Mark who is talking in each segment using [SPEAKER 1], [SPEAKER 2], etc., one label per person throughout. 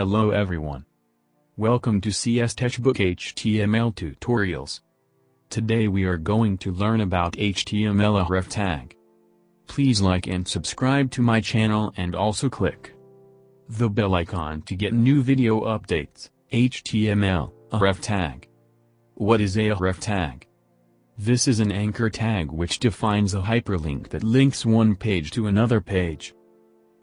[SPEAKER 1] Hello everyone. Welcome to CSTechbook HTML Tutorials. Today we are going to learn about HTML A Href Tag. Please like and subscribe to my channel and also click the bell icon to get new video updates. HTML, A Href Tag. What is a Href Tag? This is an anchor tag which defines a hyperlink that links one page to another page.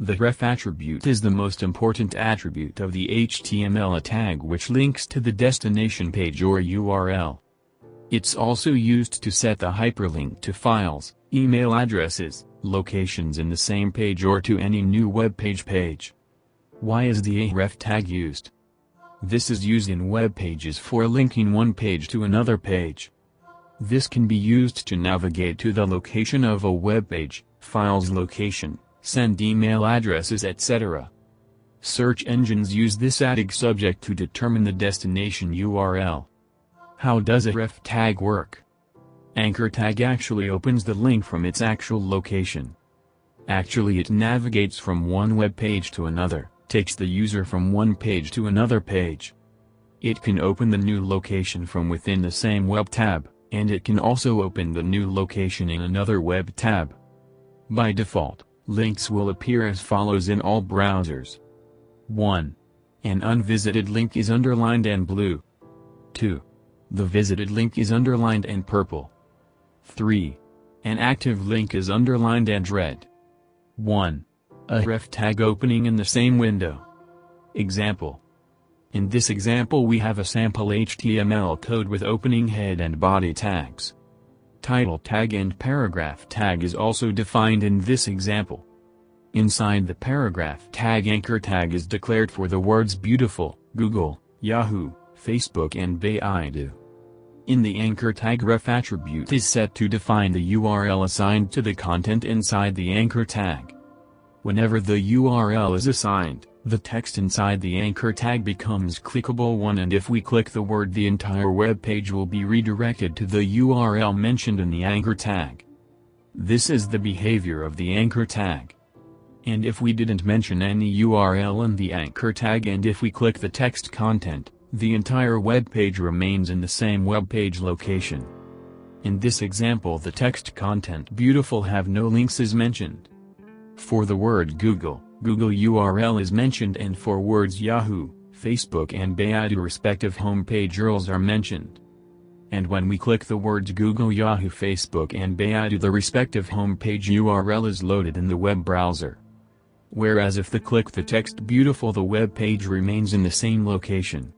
[SPEAKER 1] The Href attribute is the most important attribute of the HTML tag which links to the destination page or URL. It's also used to set the hyperlink to files, email addresses, locations in the same page or to any new web page. Why is the A Href tag used? This is used in web pages for linking one page to another page. This can be used to navigate to the location of a web page, file's location, send email addresses, etc. Search engines use this tag subject to determine the destination URL. How does a Href tag work? Anchor tag actually opens the link from its actual location. Actually it navigates from one web page to another, takes the user from one page to another page. It can open the new location from within the same web tab, and it can also open the new location in another web tab. By default, links will appear as follows in all browsers. 1. An unvisited link is underlined and blue. 2. The visited link is underlined and purple. 3. An active link is underlined and red. 1. A Href tag opening in the same window. Example. In this example we have a sample HTML code with opening head and body tags. Title tag and paragraph tag is also defined in this example. Inside the paragraph tag, anchor tag is declared for the words beautiful, Google, Yahoo, Facebook and Baidu. In the anchor tag, Href attribute is set to define the URL assigned to the content inside the anchor tag. Whenever the URL is assigned, the text inside the anchor tag becomes clickable one, and if we click the word, the entire web page will be redirected to the URL mentioned in the anchor tag. This is the behavior of the anchor tag. And if we didn't mention any URL in the anchor tag and if we click the text content, the entire web page remains in the same web page location. In this example the text content beautiful have no links is mentioned. For the word Google URL is mentioned, and for words Yahoo, Facebook and Baidu respective homepage URLs are mentioned. And when we click the words Google, Yahoo, Facebook and Baidu, the respective homepage URL is loaded in the web browser. Whereas if we click the text beautiful, the web page remains in the same location.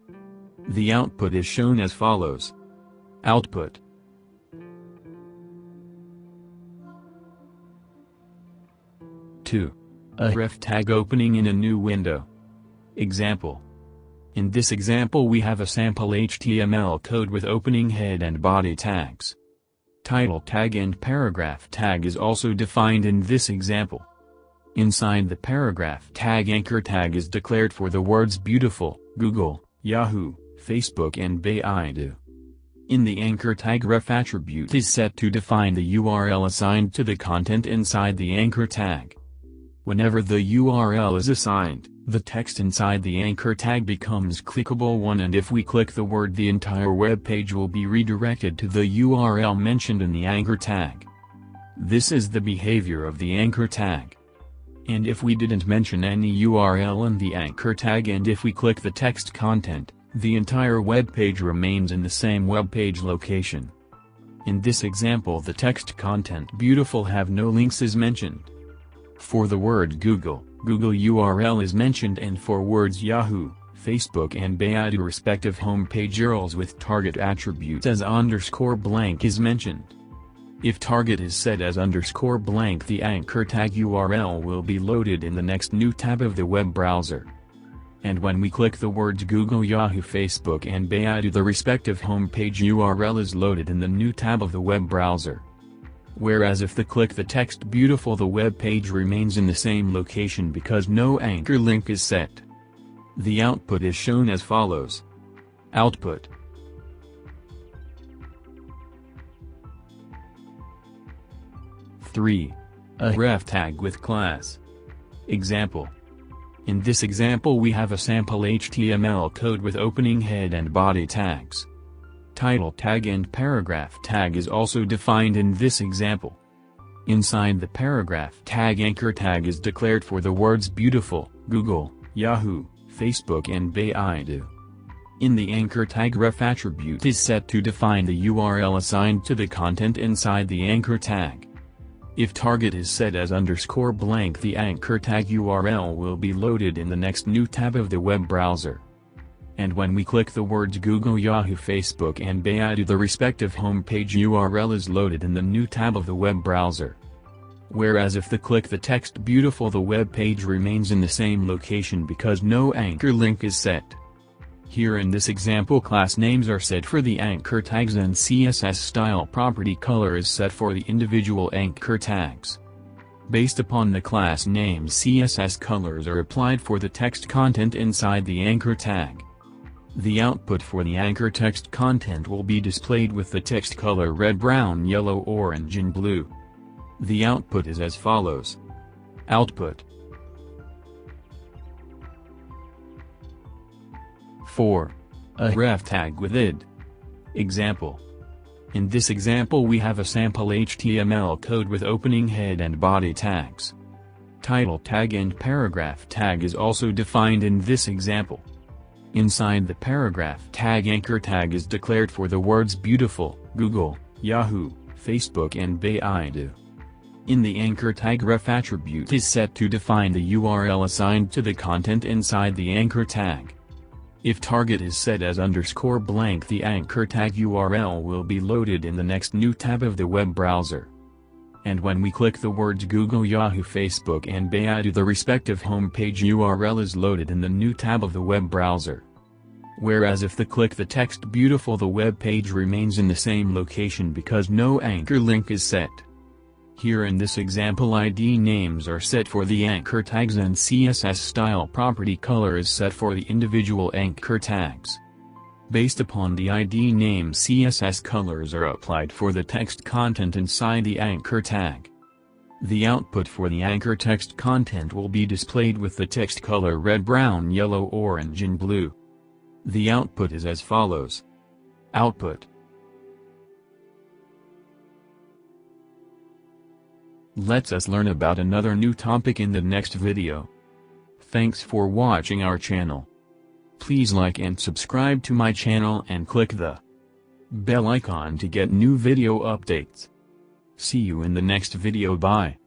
[SPEAKER 1] The output is shown as follows. Output. A Href tag opening in a new window. Example. In this example we have a sample HTML code with opening head and body tags. Title tag and paragraph tag is also defined in this example. Inside the paragraph tag, anchor tag is declared for the words beautiful, Google, Yahoo, Facebook and Baidu. In the anchor tag, Href attribute is set to define the URL assigned to the content inside the anchor tag. Whenever the URL is assigned, the text inside the anchor tag becomes clickable one, and if we click the word, the entire web page will be redirected to the URL mentioned in the anchor tag. This is the behavior of the anchor tag. And if we didn't mention any URL in the anchor tag and if we click the text content, the entire web page remains in the same web page location. In this example the text content beautiful have no links is mentioned. For the word Google URL is mentioned, and for words Yahoo, Facebook and Baidu respective homepage URLs with target attribute as _blank is mentioned. If target is set as _blank, the anchor tag URL will be loaded in the next new tab of the web browser. And when we click the words Google, Yahoo, Facebook and Baidu, the respective homepage URL is loaded in the new tab of the web browser. Whereas if we click the text beautiful, the web page remains in the same location because no anchor link is set. The output is shown as follows. Output. A Href tag with class. Example. In this example we have a sample HTML code with opening head and body tags. Title tag and paragraph tag is also defined in this example. Inside the paragraph tag, anchor tag is declared for the words beautiful, Google, Yahoo, Facebook and Baidu. In the anchor tag, ref attribute is set to define the URL assigned to the content inside the anchor tag. If target is set as _blank, the anchor tag URL will be loaded in the next new tab of the web browser. And when we click the words Google, Yahoo, Facebook and Baidu, the respective homepage URL is loaded in the new tab of the web browser. Whereas if click the text beautiful, the web page remains in the same location because no anchor link is set. Here in this example, class names are set for the anchor tags and CSS style property color is set for the individual anchor tags. Based upon the class name, CSS colors are applied for the text content inside the anchor tag. The output for the anchor text content will be displayed with the text color red, brown, yellow, orange and blue. The output is as follows. Output 4. A Href tag with id. Example. In this example we have a sample HTML code with opening head and body tags. Title tag and paragraph tag is also defined in this example. Inside the paragraph tag, anchor tag is declared for the words beautiful, Google, Yahoo, Facebook and Baidu. In the anchor tag, ref attribute is set to define the URL assigned to the content inside the anchor tag. If target is set as _blank, the anchor tag URL will be loaded in the next new tab of the web browser. And when we click the words Google, Yahoo, Facebook and Baidu, the respective homepage URL is loaded in the new tab of the web browser. Whereas if click the text beautiful, the web page remains in the same location because no anchor link is set. Here in this example, ID names are set for the anchor tags and CSS style property color is set for the individual anchor tags. Based upon the ID name, CSS colors are applied for the text content inside the anchor tag. The output for the anchor text content will be displayed with the text color red, brown, yellow, orange and blue. The output is as follows. Output. Let's us learn about another new topic in the next video. Thanks for watching our channel. Please like and subscribe to my channel and click the bell icon to get new video updates. See you in the next video. Bye.